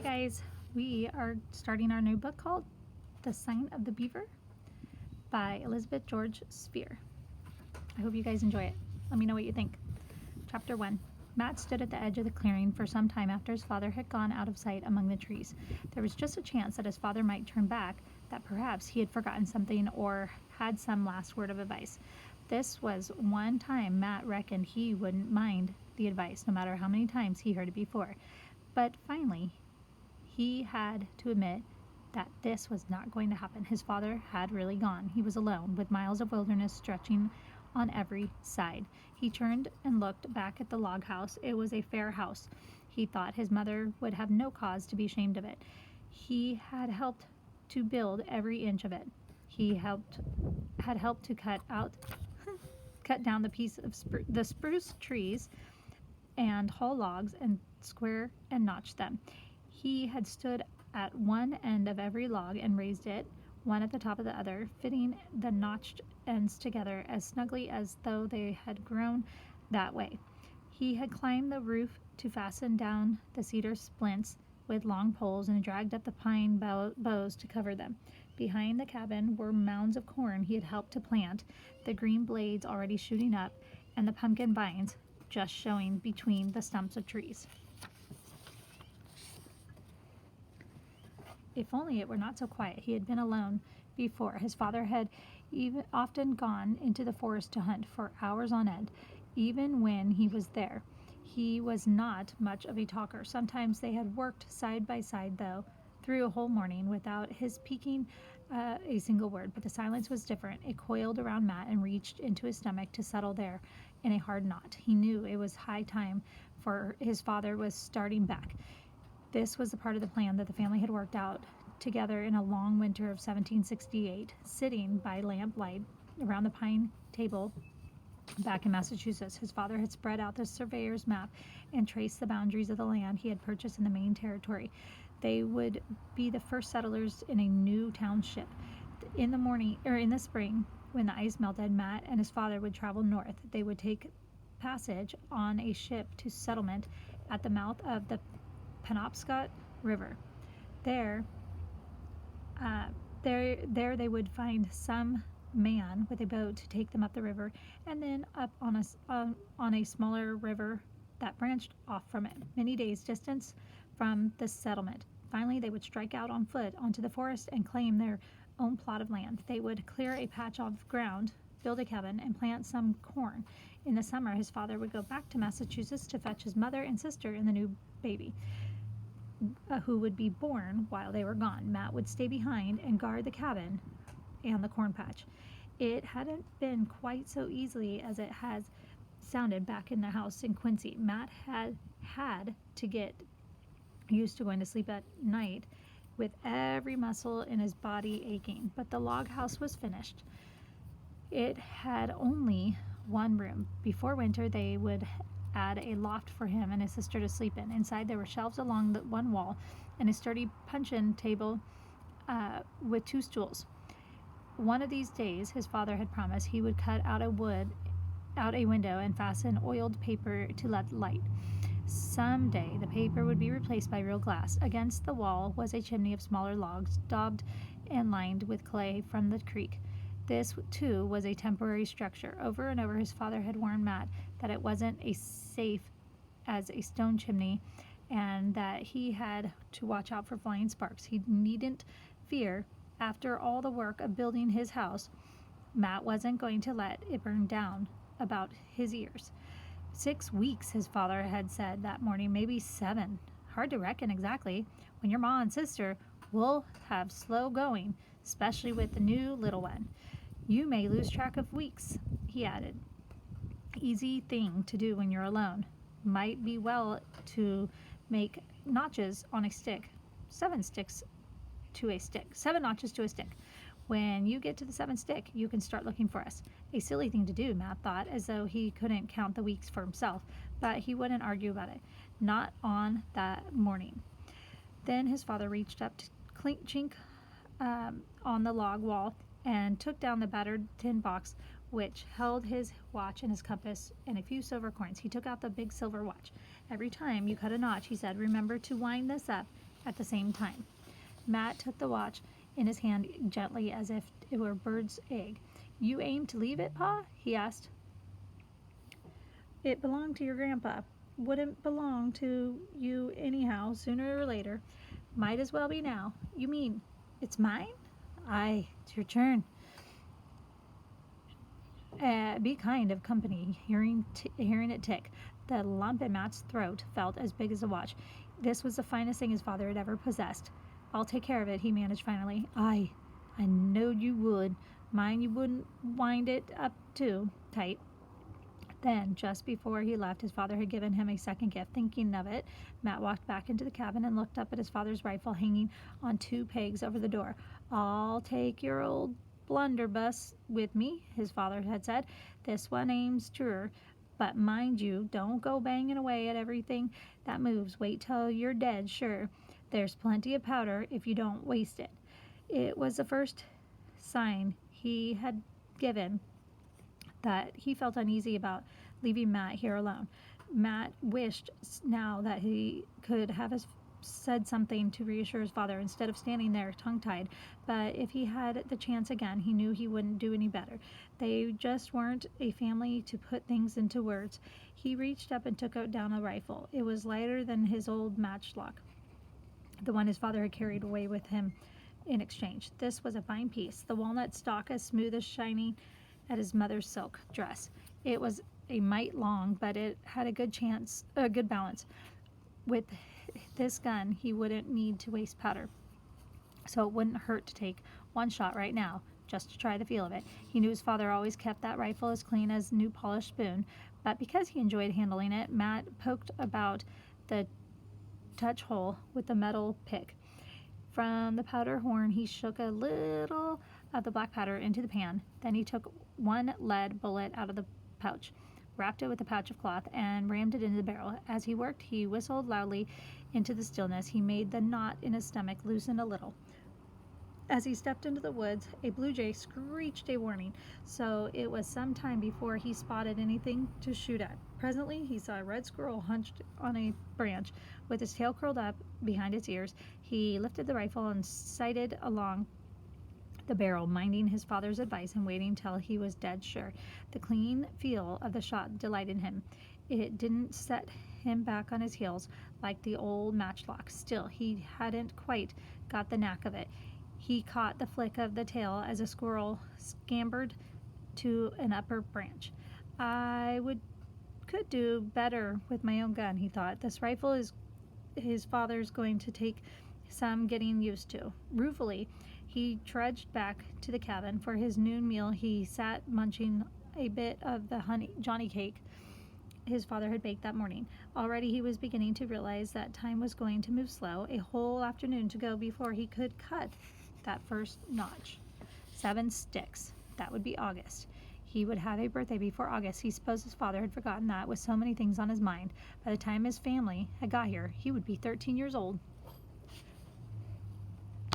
guys, we are starting our new book called The Sign of the Beaver by Elizabeth George Spear. I hope you guys enjoy it. Let me know what you think. Chapter 1. Matt stood at the edge of the clearing for some time after his father had gone out of sight among the trees. There was just a chance that his father might turn back, that perhaps he had forgotten something or had some last word of advice. This was one time Matt reckoned he wouldn't mind the advice, no matter how many times he heard it before. But finally, he had to admit that this was not going to happen. His father had really gone. He was alone, with miles of wilderness stretching on every side. He turned and looked back at the log house. It was a fair house. He thought his mother would have no cause to be ashamed of it. He had helped to build every inch of it. He had helped to cut down the piece of the spruce trees and haul logs and square and notch them. He had stood at one end of every log and raised it, one at the top of the other, fitting the notched ends together as snugly as though they had grown that way. He had climbed the roof to fasten down the cedar splints with long poles and dragged up the pine boughs to cover them. Behind the cabin were mounds of corn he had helped to plant, the green blades already shooting up, and the pumpkin vines just showing between the stumps of trees. If only it were not so quiet. He had been alone before. His father had often gone into the forest to hunt for hours on end. Even when he was there, he was not much of a talker. Sometimes they had worked side by side, though, through a whole morning without his speaking a single word. But the silence was different. It coiled around Matt and reached into his stomach to settle there in a hard knot. He knew it was high time, for his father was starting back. This was the part of the plan that the family had worked out together in a long winter of 1768, sitting by lamplight around the pine table back in Massachusetts. His father had spread out the surveyor's map and traced the boundaries of the land he had purchased in the Maine territory. They would be the first settlers in a new township. In the spring, when the ice melted, Matt and his father would travel north. They would take passage on a ship to settlement at the mouth of the Penobscot River. There they would find some man with a boat to take them up the river, and then up on a smaller river that branched off from it, many days' distance from the settlement. Finally, they would strike out on foot onto the forest and claim their own plot of land. They would clear a patch of ground, build a cabin, and plant some corn. In the summer, his father would go back to Massachusetts to fetch his mother and sister and the new baby, who would be born while they were gone. Matt would stay behind and guard the cabin and the corn patch. It hadn't been quite so easily as it has sounded back in the house in Quincy. Matt had to get used to going to sleep at night with every muscle in his body aching. But the log house was finished. It had only one room. Before winter, they would add a loft for him and his sister to sleep in. Inside, there were shelves along the one wall and a sturdy puncheon table with two stools. One of these days, his father had promised he would cut out a window and fasten oiled paper to let light. Someday, the paper would be replaced by real glass. Against the wall was a chimney of smaller logs, daubed and lined with clay from the creek. This, too, was a temporary structure. Over and over, his father had warned Matt that it wasn't as safe as a stone chimney and that he had to watch out for flying sparks. He needn't fear. After all the work of building his house, Matt wasn't going to let it burn down about his ears. 6 weeks, his father had said that morning, maybe 7. Hard to reckon exactly. When your ma and sister will have slow going, especially with the new little one. You may lose track of weeks, he added. Easy thing to do when you're alone. Might be well to make notches on a stick. 7 notches to a stick. When you get to the 7th stick, you can start looking for us. A silly thing to do, Matt thought, as though he couldn't count the weeks for himself, but he wouldn't argue about it. Not on that morning. Then his father reached up to chink on the log wall and took down the battered tin box which held his watch and his compass and a few silver coins. He took out the big silver watch. Every time you cut a notch, he said, remember to wind this up at the same time. Matt took the watch in his hand gently as if it were a bird's egg. "You aim to leave it, Pa?" he asked. "It belonged to your grandpa. Wouldn't belong to you anyhow, sooner or later. Might as well be now." "You mean it's mine?" "Aye, it's your turn." Be kind of company, hearing it tick. The lump in Matt's throat felt as big as a watch. This was the finest thing his father had ever possessed. "I'll take care of it," he managed finally. "Aye, I knowed you would. Mind you wouldn't wind it up too tight." Then, just before he left, his father had given him a second gift. Thinking of it, Matt walked back into the cabin and looked up at his father's rifle hanging on 2 pegs over the door. "I'll take your old blunderbuss with me," his father had said. "This one aims truer. But mind you, don't go banging away at everything that moves. Wait till you're dead, sure. There's plenty of powder if you don't waste it." It was the first sign he had given that he felt uneasy about leaving Matt here alone. Matt wished now that he could have said something to reassure his father instead of standing there tongue-tied, but if he had the chance again, he knew he wouldn't do any better. They just weren't a family to put things into words. He reached up and took down a rifle. It was lighter than his old matchlock, the one his father had carried away with him in exchange. This was a fine piece, the walnut stock as smooth as shining at his mother's silk dress. It was a mite long, but it had a good balance. With this gun, he wouldn't need to waste powder, so it wouldn't hurt to take one shot right now, just to try the feel of it. He knew his father always kept that rifle as clean as a new polished spoon, but because he enjoyed handling it, Matt poked about the touch hole with the metal pick. From the powder horn, he shook a little of the black powder into the pan. Then he took one lead bullet out of the pouch, wrapped it with a patch of cloth, and rammed it into the barrel. As he worked, he whistled loudly into the stillness. He made the knot in his stomach loosen a little. As he stepped into the woods, a blue jay screeched a warning, so it was some time before he spotted anything to shoot at. Presently, he saw a red squirrel hunched on a branch, with his tail curled up behind its ears. He lifted the rifle and sighted along the barrel, minding his father's advice and waiting till he was dead sure. The clean feel of the shot delighted him. It didn't set him back on his heels like the old matchlock. Still, he hadn't quite got the knack of it. He caught the flick of the tail as a squirrel scampered to an upper branch. Could do better with my own gun, he thought. This rifle is his father's going to take some getting used to. Ruefully, he trudged back to the cabin. For his noon meal, he sat munching a bit of the Johnny cake his father had baked that morning. Already he was beginning to realize that time was going to move slow, a whole afternoon to go before he could cut that first notch. 7 sticks. That would be August. He would have a birthday before August. He supposed his father had forgotten that with so many things on his mind. By the time his family had got here, he would be 13 years old.